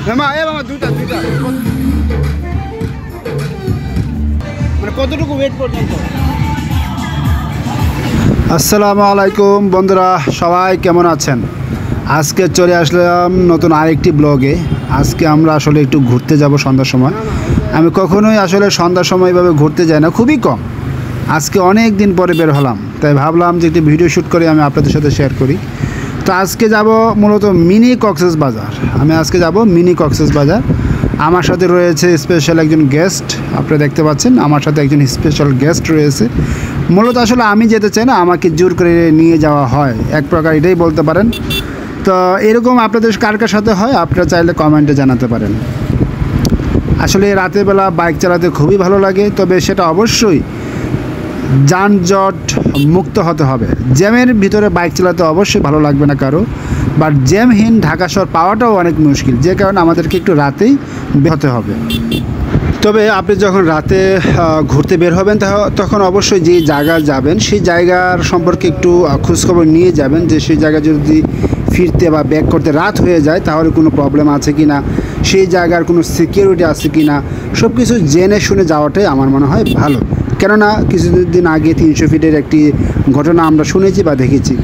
মামা দুটা মানে কতটুকু ওয়েট পর্যন্ত? আসসালামু আলাইকুম বন্ধুরা, সবাই কেমন আছেন? আজকে চলে আসলাম নতুন আরেকটি ব্লগে। আজকে আমরা আসলে একটু ঘুরতে যাব সন্ধ্যার সময়। আমি কখনোই আসলে সন্ধ্যার সময় এভাবে ঘুরতে যাই না, খুবই কম। আজকে অনেক দিন পরে বের হলাম, তাই ভাবলাম যে একটি ভিডিও শ্যুট করে আমি আপনাদের সাথে শেয়ার করি। তো আজকে যাব মূলত মিনি কক্সবাজার। আমি আজকে যাব মিনি কক্সবাজার। আমার সাথে রয়েছে স্পেশাল একজন গেস্ট, আপনারা দেখতে পাচ্ছেন আমার সাথে একজন স্পেশাল গেস্ট রয়েছে। মূলত আসলে আমি যেতে চাই না, আমাকে জোর করে নিয়ে যাওয়া হয়, এক প্রকার এটাই বলতে পারেন। তো এরকম আপনাদের কার কার সাথে হয় আপনারা চাইলে কমেন্টে জানাতে পারেন। আসলে রাতের বেলা বাইক চালাতে খুবই ভালো লাগে, তবে সেটা অবশ্যই যানজট মুক্ত হতে হবে। জ্যামের ভিতরে বাইক চালাতে অবশ্যই ভালো লাগবে না কারো, বাট জ্যামহীন ঢাকা শহর পাওয়াটাও অনেক মুশকিল, যে কারণে আমাদেরকে একটু রাতেই বের হতে হবে। তবে আপনি যখন রাতে ঘুরতে বের হবেন তখন অবশ্যই যে জায়গা যাবেন সেই জায়গার সম্পর্কে একটু খোঁজখবর নিয়ে যাবেন, যে সেই জায়গা যদি ফিরতে বা ব্যাক করতে রাত হয়ে যায় তাহলে কোনো প্রবলেম আছে কি না, সেই জায়গার কোনো সিকিউরিটি আছে কি না, সব কিছু জেনে শুনে যাওয়াটাই আমার মনে হয় ভালো। কেননা কিছুদিন আগে 300 ফিটের একটি ঘটনা আমরা শুনেছি বা দেখেছি।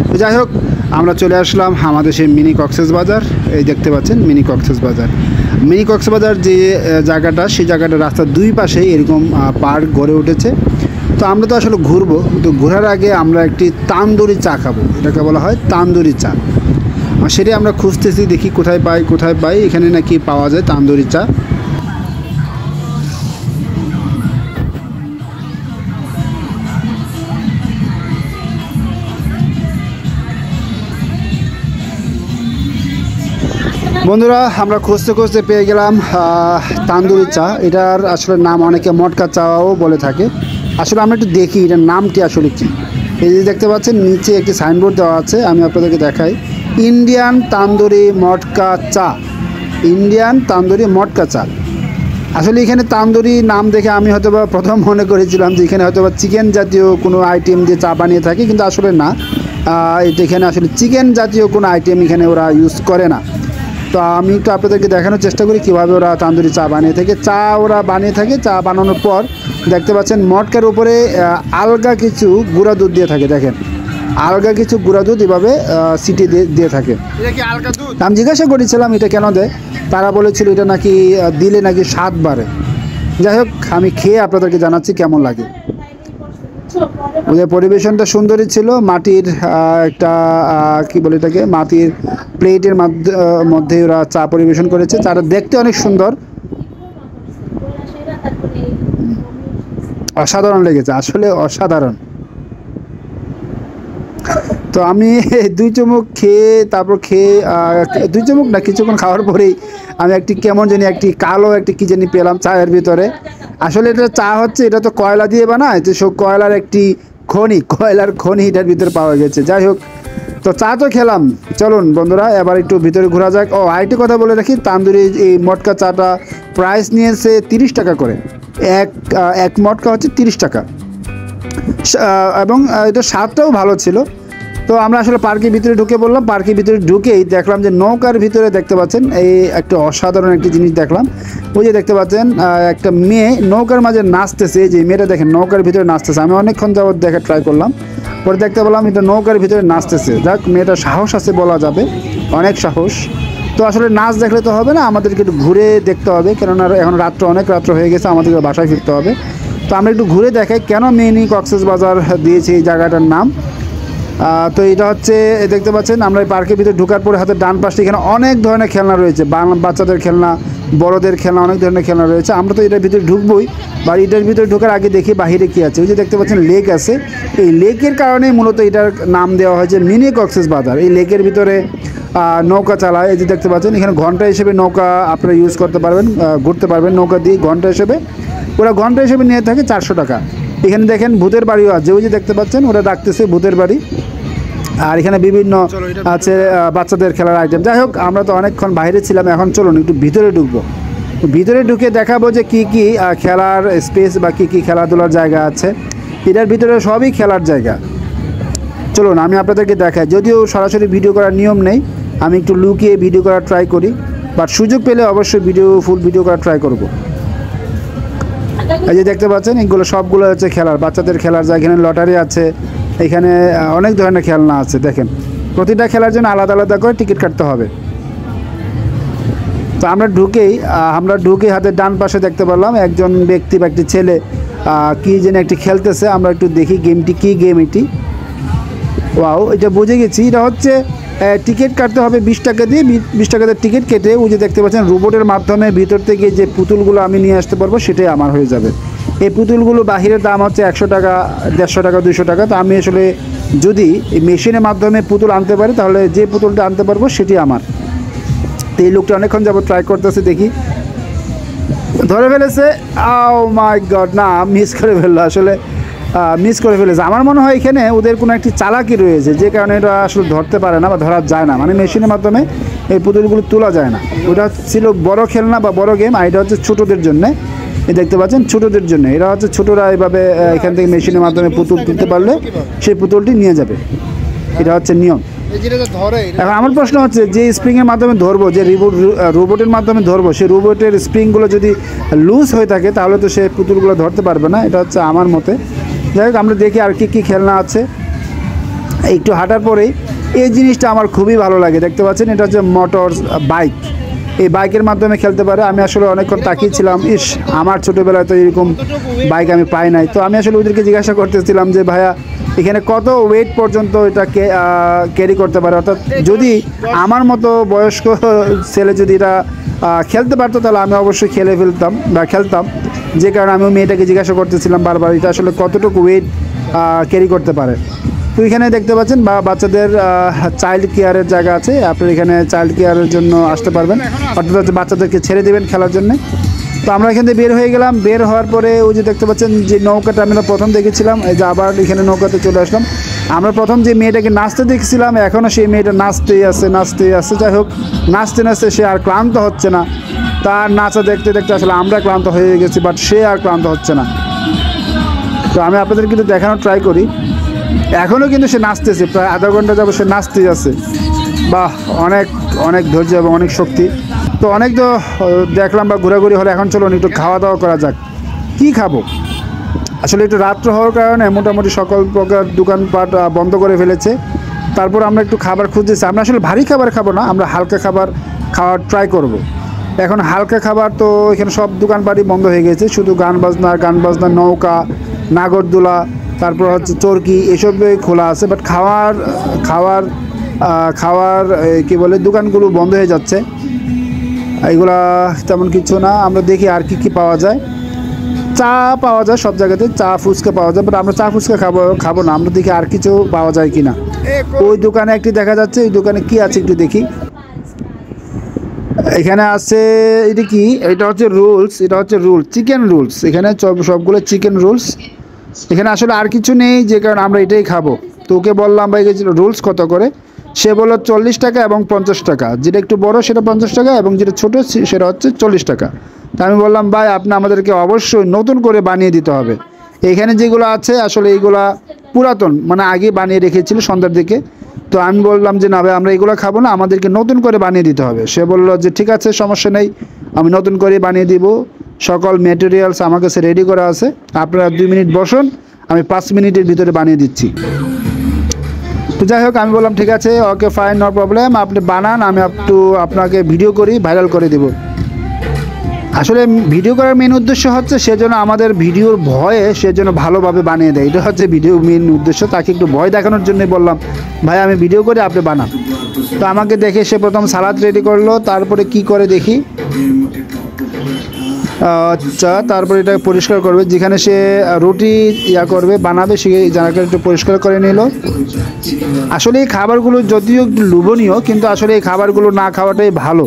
তো যাই হোক, আমরা চলে আসলাম আমাদের সেই মিনি কক্সবাজার। এই দেখতে পাচ্ছেন মিনি কক্সবাজার। মিনি কক্সবাজার যে জায়গাটা, সেই জায়গাটা রাস্তার দুই পাশে এরকম পার্ক গড়ে উঠেছে। তো আমরা তো আসলে ঘুরবো, তো ঘোরার আগে আমরা একটি তান্দুরি চা খাবো, এটাকে বলা হয় তান্দুরি চা। সেটাই আমরা খুঁজতেছি, দেখি কোথায় পাই। এখানে নাকি পাওয়া যায় তান্দুরি চা। বন্ধুরা, আমরা খুঁজতে পেয়ে গেলাম তান্দুরি চা। এটার আসলে নাম অনেকে মটকা চাও বলে থাকে। আসলে আমরা একটু দেখি এটার নামটি আসলে কী। এই যে দেখতে পাচ্ছেন নিচে একটি সাইনবোর্ড দেওয়া আছে, আমি আপনাদেরকে দেখাই। ইন্ডিয়ান তান্দুরি মটকা চা, ইন্ডিয়ান তান্দুরি মটকা চা। আসলে এখানে তান্দুরি নাম দেখে আমি হয়তো বা প্রথম মনে করেছিলাম যে এখানে হয়তো বা চিকেন জাতীয় কোনো আইটেম দিয়ে চা বানিয়ে থাকে, কিন্তু আসলে না। এখানে আসলে চিকেন জাতীয় কোনো আইটেম এখানে ওরা ইউজ করে না। তো আমি একটু আপনাদেরকে দেখানোর চেষ্টা করি কীভাবে ওরা তান্দুরি চা বানিয়ে থাকে। চা বানানোর পর দেখতে পাচ্ছেন মটকার উপরে আলগা কিছু গুঁড়া দুধ দিয়ে থাকে। দেখেন, আলগা কিছু গুঁড়া দুধ এভাবে সিটি দিয়ে থাকে। আমি জিজ্ঞাসা করেছিলাম এটা কেন দেয়, তারা বলেছিল এটা নাকি দিলে নাকি স্বাদ বাড়ে। যাই হোক, আমি খেয়ে আপনাদেরকে জানাচ্ছি কেমন লাগে। ওদের পরিবেশনটা সুন্দরই ছিল। মাটির একটা কি বলে এটাকে, মাটির প্লেটের মধ্যে ওরা চা পরিবেশন করেছে। চাটা দেখতে অনেক সুন্দর, অসাধারণ লেগেছে, আসলে অসাধারণ। তো আমি 2 চুমুক খেয়ে কিছুক্ষণ খাওয়ার পরেই আমি একটি কেমন জানি একটি কালো একটি কি জানি পেলাম চায়ের ভিতরে। আসলে এটা চা হচ্ছে, এটা তো কয়লা দিয়ে বানায়, তো সব কয়লার একটি কয়লার খনি এটার ভিতরে পাওয়া গেছে। যাই হোক, তো চা তো খেলাম। চলুন বন্ধুরা, এবার একটু ভিতরে ঘোরা যাক। আরেকটি কথা বলে রাখি, তান্দুরি এই মটকা চাটা প্রাইস নিয়েছে 30 টাকা করে। এক মটকা হচ্ছে 30 টাকা, এবং এটা স্বাদটাও ভালো ছিল। তো আমরা আসলে পার্কের ভিতরে ঢুকে পড়লাম। পার্কের ভিতরে ঢুকেই দেখলাম যে নৌকার ভিতরে দেখতে পাচ্ছেন এই একটা অসাধারণ একটি জিনিস দেখলাম। ওই যে দেখতে পাচ্ছেন একটা মেয়ে নৌকার মাঝে নাচতেছে। যে মেয়েটা দেখেন নৌকার ভিতরে নাচতেছে, আমি অনেকক্ষণ যাবত দেখা ট্রাই করলাম, পরে দেখতে পেলাম এটা নৌকার ভিতরে নাচতেছে। যাক, মেয়েটা সাহস আছে বলা যাবে, অনেক সাহস। তো আসলে নাচ দেখলে তো হবে না, আমাদেরকে একটু ঘুরে দেখতে হবে, কেননা এখন অনেক রাত্র হয়ে গেছে, আমাদেরকে বাসায় ফিরতে হবে। তো আমরা একটু ঘুরে দেখাই কেন মিনি কক্সবাজার দিয়েছি এই জায়গাটার নাম। তো এটা হচ্ছে দেখতে পাচ্ছেন আমরা এই পার্কের ভিতরে ঢোকার পরে হাতের ডান পাশে এখানে অনেক ধরনের খেলনা রয়েছে, বাচ্চাদের খেলনা, বড়দের খেলনা, অনেক ধরনের খেলনা রয়েছে। আমরা তো এটার ভিতরে ঢুকবোই, বা এটার ভিতরে ঢোকার আগে দেখি বাহিরে কী আছে। ওই যে দেখতে পাচ্ছেন লেক আছে, এই লেকের কারণেই মূলত এটার নাম দেওয়া হয়েছে মিনি কক্সবাজার। এই লেকের ভিতরে নৌকা চালায়। এই যে দেখতে পাচ্ছেন এখানে ঘন্টা হিসেবে নৌকা আপনারা ইউজ করতে পারবেন, ঘুরতে পারবেন নৌকা দিয়ে ঘন্টা হিসেবে। ওরা ঘন্টা হিসেবে নিয়ে থাকে 400 টাকা। এখানে দেখেন ভূতের বাড়িও আছে, ওই যে দেখতে পাচ্ছেন ওরা ডাকতেছে ভূতের বাড়ি। আর এখানে বিভিন্ন আছে বাচ্চাদের খেলার আইটেম। যাই হোক, আমরা তো অনেকক্ষণ বাইরে ছিলাম, এখন চলুন একটু ভিতরে ঢুকবো। ভিতরে ঢুকে দেখাবো যে কী কী খেলার স্পেস বা কী কী খেলাধুলার জায়গা আছে। এটার ভিতরে সবই খেলার জায়গা। চলুন আমি আপনাদেরকে দেখাই, যদিও সরাসরি ভিডিও করার নিয়ম নেই, আমি একটু লুকিয়ে ভিডিও করার ট্রাই করি। বাট সুযোগ পেলে অবশ্যই ফুল ভিডিও করার ট্রাই করব। এই যে দেখতে পাচ্ছেন এগুলো সবগুলো হচ্ছে খেলার, বাচ্চাদের খেলার যা, এখানে লটারি আছে, এখানে অনেক ধরনের খেলনা আছে। দেখেন প্রতিটা খেলার জন্য আলাদা আলাদা করে টিকিট কাটতে হবে। তো আমরা ঢুকেই হাতের ডান পাশে দেখতে পেলাম একজন ব্যক্তি বা একটি ছেলে কি যেন একটি খেলতেছে। আমরা একটু দেখি গেমটি কি গেম এটি। ওয়াও, এটা বুঝে গেছি, এটা হচ্ছে টিকিট কাটতে হবে 20 টাকা দিয়ে। 20 টাকা দিয়ে টিকিট কেটে ওই যে দেখতে পাচ্ছেন রোবটের মাধ্যমে ভিতর থেকে যে পুতুলগুলো আমি নিয়ে আসতে পারবো সেটাই আমার হয়ে যাবে। এই পুতুলগুলো বাহিরের দাম হচ্ছে 100 টাকা, 150 টাকা, 200 টাকা। তো আমি আসলে যদি এই মেশিনের মাধ্যমে পুতুল আনতে পারি তাহলে যে পুতুলটা আনতে পারবো সেটি আমার। তো এই লোকটা অনেকক্ষণ যাবো ট্রাই করতেছে, দেখি ধরে ফেলেছে। ও মাই গড, না মিস করে ফেললো, আসলে মিস করে ফেলেছে। আমার মনে হয় এখানে ওদের কোনো একটি চালাকি রয়েছে যে কারণে এটা আসলে ধরতে পারে না বা ধরা যায় না, মানে মেশিনের মাধ্যমে এই পুতুলগুলো তোলা যায় না। ওটা ছিল বড় খেলনা বা বড় গেম, আর এটা হচ্ছে ছোটোদের জন্যে। এই দেখতে পাচ্ছেন ছোটোদের জন্য, এরা হচ্ছে ছোটোরা এইভাবে এখান থেকে মেশিনের মাধ্যমে পুতুল তুলতে পারলে সেই পুতুলটি নিয়ে যাবে, এটা হচ্ছে নিয়ম। এখন আমার প্রশ্ন হচ্ছে যে স্প্রিংয়ের মাধ্যমে ধরবো, যে রোবটের মাধ্যমে ধরবো, সেই রোবটের স্প্রিংগুলো যদি লুজ হয়ে থাকে তাহলে তো সে পুতুলগুলো ধরতে পারবে না, এটা হচ্ছে আমার মতে। যাই হোক আমরা দেখি আর কি খেলনা আছে। একটু হাঁটার পরেই এই জিনিসটা আমার খুবই ভালো লাগে, দেখতে পাচ্ছেন এটা হচ্ছে মোটর বাইক। এই বাইকের মাধ্যমে খেলতে পারে। আমি আসলে অনেকক্ষণ তাকিয়েছিলাম, ইস আমার ছোটোবেলায় তো এরকম বাইক আমি পাই নাই। তো আমি আসলে ওদেরকে জিজ্ঞাসা করতেছিলাম যে ভাইয়া এখানে কত ওয়েট পর্যন্ত এটা ক্যারি করতে পারে, অর্থাৎ যদি আমার মতো বয়স্ক ছেলে যদি এটা খেলতে পারতো তাহলে আমি অবশ্যই খেলতাম। যে কারণে আমি মেয়েটাকে জিজ্ঞাসা করতেছিলাম বারবার এটা আসলে কতটুকু ওয়েট ক্যারি করতে পারে। তো এখানে দেখতে পাচ্ছেন বাচ্চাদের চাইল্ড কেয়ারের জায়গা আছে, আপনার এখানে চাইল্ড কেয়ারের জন্য আসতে পারবেন, অর্থাৎ বাচ্চাদেরকে ছেড়ে দেবেন খেলার জন্য। তো আমরা এখান থেকে বের হয়ে গেলাম। বের হওয়ার পরে ওই যে দেখতে পাচ্ছেন যে নৌকাটা আমরা প্রথম দেখেছিলাম, এই যে আবার এখানে নৌকাতে চলে আসলাম। আমরা প্রথম যে মেয়েটাকে নাচতে দেখছিলাম এখনও সেই মেয়েটা নাচতেই আছে। যাই হোক নাচতে সে আর ক্লান্ত হচ্ছে না। তার নাচা দেখতে দেখতে আসলে আমরা ক্লান্ত হয়ে গেছি, বাট সে আর ক্লান্ত হচ্ছে না। তো আমি আপনাদের কিন্তু দেখানোর ট্রাই করি, এখনও কিন্তু সে নাচতেছে, প্রায় আধা ঘন্টা যাবো সে নাচতেই আছে। বাহ, অনেক ধৈর্য এবং অনেক শক্তি। তো অনেক তো দেখলাম বা ঘোরাঘুরি হলে, এখন চলুন একটু খাওয়া দাওয়া করা যাক। কি খাবো? আসলে একটু রাত্র হওয়ার কারণে মোটামুটি সকল প্রকার দোকানপাট বন্ধ করে ফেলেছে। তারপর আমরা একটু খাবার খুঁজতেছি। আমরা আসলে ভারী খাবার খাবো না, আমরা হালকা খাবার খাওয়ার ট্রাই করব। এখন হালকা খাবার তো এখানে সব দোকানপাটই বন্ধ হয়ে গেছে, শুধু গান বাজনা, নৌকা, নাগরদোলা, তারপর হচ্ছে চরকি, এসবই খোলা আছে। বাট খাওয়ার কি বলে দোকানগুলো বন্ধ হয়ে যাচ্ছে। এইগুলা তেমন কিছু না। আমরা দেখি আর কি পাওয়া যায়। চা পাওয়া যায় সব জায়গাতে, চা ফুচকা পাওয়া যায়, বাট আমরা চা ফুচকা খাবো না। আমরা দেখি আর কিছু পাওয়া যায় কিনা। ওই দোকানে একটি দেখা যাচ্ছে, ওই দোকানে কি আছে একটু দেখি। এখানে আছে এটা কি, এটা হচ্ছে রোলস, চিকেন রোলস। এখানে সবগুলো চিকেন রোলস। এখানে আসলে আর কিছু নেই, যে কারণে আমরা এটাই খাবো। তো ওকে বললাম ভাই রোলস কত করে, সে বলল 40 টাকা এবং 50 টাকা। যেটা একটু বড় সেটা 50 টাকা এবং যেটা ছোট সেটা হচ্ছে 40 টাকা। তা আমি বললাম ভাই আপনি আমাদেরকে অবশ্যই নতুন করে বানিয়ে দিতে হবে। এখানে যেগুলো আছে আসলে এইগুলা পুরাতন, মানে আগে বানিয়ে রেখেছিল সন্ধ্যার দিকে। তো আমি বললাম যে না ভাই আমরা এগুলো খাবো না, আমাদেরকে নতুন করে বানিয়ে দিতে হবে। সে বলল যে ঠিক আছে সমস্যা নেই, আমি নতুন করে বানিয়ে দিব। সকল ম্যাটেরিয়ালস আমার কাছে রেডি করা আছে, আপনারা 2 মিনিট বসুন, আমি 5 মিনিটের ভিতরে বানিয়ে দিচ্ছি। তো যাই হোক আমি বললাম ঠিক আছে, ওকে ফাইন, নো প্রবলেম, আপনি বানান, আমি আপনাকে ভিডিও করি, ভাইরাল করে দেব। আসলে ভিডিও করার মেন উদ্দেশ্য হচ্ছে সেজন্য আমাদের ভিডিওর ভয়ে সেজন্য ভালোভাবে বানিয়ে দেয়, এটা হচ্ছে ভিডিও মেন উদ্দেশ্য। তাকে একটু ভয় দেখানোর জন্য বললাম ভাই আমি ভিডিও করে আপনি বানান। তো আমাকে দেখে সে প্রথম সালাদ রেডি করলো, তারপরে কি করে দেখি, আচ্ছা তারপরে এটা পরিষ্কার করবে, যেখানে সে রুটি বানাবে সেই জায়গাটা একটু পরিষ্কার করে নিল। আসলে এই খাবারগুলো যদিও একটু লোভনীয়, কিন্তু আসলে এই খাবারগুলো না খাওয়াটাই ভালো।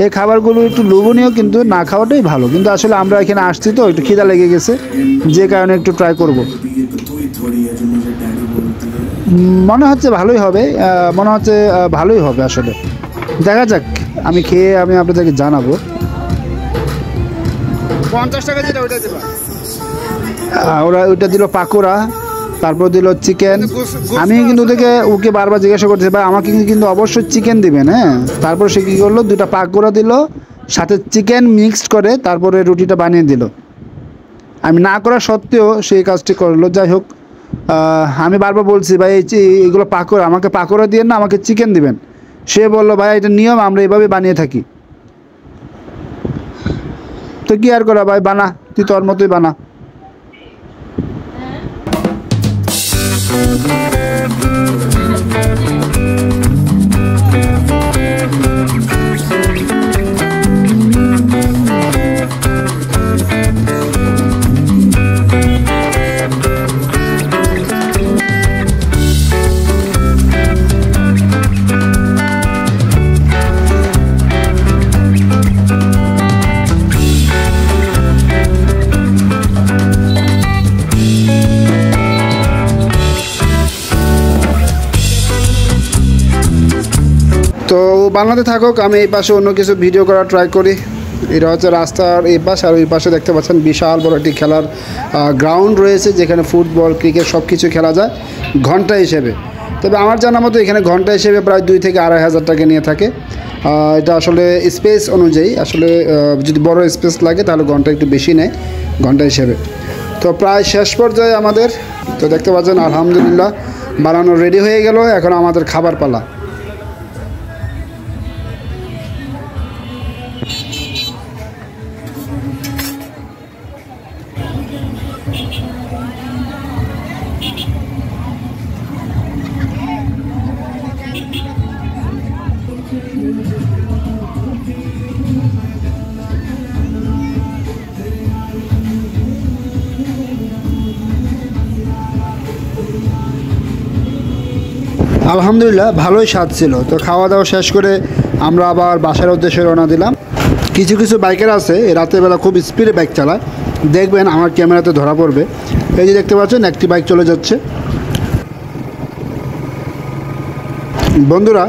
এই খাবারগুলো একটু লোভনীয় কিন্তু না খাওয়াটাই ভালো। কিন্তু আসলে আমরা এখানে আসছি তো একটু খিদা লেগে গেছে, যে কারণে একটু ট্রাই করব। মনে হচ্ছে ভালোই হবে, আসলে দেখা যাক, আমি খেয়ে আমি আপনাদেরকে জানাবো। 50 টাকা যেটা ওইটা দিল, ওরা ওইটা দিল পাকোড়া, তারপর দিল চিকেন। আমি কিন্তু ওকে বারবার জিজ্ঞাসা করতেছি ভাই আমাকে কিন্তু অবশ্যই চিকেন দিবেন, হ্যাঁ। তারপর সে কী করলো, 2টা পাকোড়া দিল, সাথে চিকেন মিক্সড করে তারপরে রুটিটা বানিয়ে দিল। আমি না করা সত্ত্বেও সেই কাজটি করলো। যাই হোক, আমি বারবার বলছি ভাই এইগুলো পাকোড়া, আমাকে পাকোড়া দিয়েন না, আমাকে চিকেন দিবেন। সে বললো ভাই এটা নিয়ম, আমরা এভাবে বানিয়ে থাকি। তো কি আর করা ভাই, বানা, তুই তোর মতোই বানা। তো বানাতে থাকুক, আমি এই পাশে অন্য কিছু ভিডিও করার ট্রাই করি। এটা হচ্ছে রাস্তার এই পাশ, আর ওই পাশে দেখতে পাচ্ছেন বিশাল বড় একটি খেলার গ্রাউন্ড রয়েছে, যেখানে ফুটবল, ক্রিকেট সব কিছু খেলা যায় ঘন্টা হিসেবে। তবে আমার জানা মতো এখানে ঘন্টা হিসেবে প্রায় 2 থেকে 2,500 টাকা নিয়ে থাকে। এটা আসলে স্পেস অনুযায়ী, আসলে যদি বড় স্পেস লাগে তাহলে ঘন্টা একটু বেশি নেয় ঘন্টা হিসেবে। তো প্রায় শেষ পর্যায়ে আমাদের, তো দেখতে পাচ্ছেন আলহামদুলিল্লাহ বানানো রেডি হয়ে গেল। এখন আমাদের খাবার পালা। আলহামদুলিল্লাহ ভালোই স্বাদ ছিল। তো খাওয়া দাওয়া শেষ করে আমরা আবার বাসার উদ্দেশ্যে রওনা দিলাম। কিছু কিছু বাইকার আছে রাতের বেলা খুব স্পিডে বাইক চালায়, দেখবেন আমার ক্যামেরাতে ধরা পড়বে। এই যে দেখতে পাচ্ছেন একটি বাইক চলে যাচ্ছে। বন্ধুরা,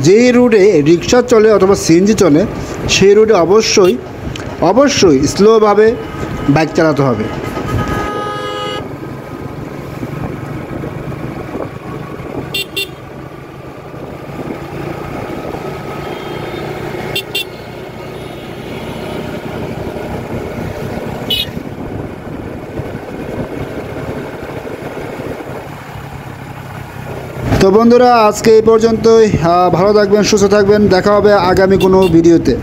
যেই রুটে রিক্সা চলে অথবা সিএনজি চলে সেই রুটে অবশ্যই স্লোভাবে বাইক চালাতে হবে। তো বন্ধুরা, আজকে এই পর্যন্তই। ভালো থাকবেন, সুস্থ থাকবেন, দেখা হবে আগামী কোনো ভিডিওতে।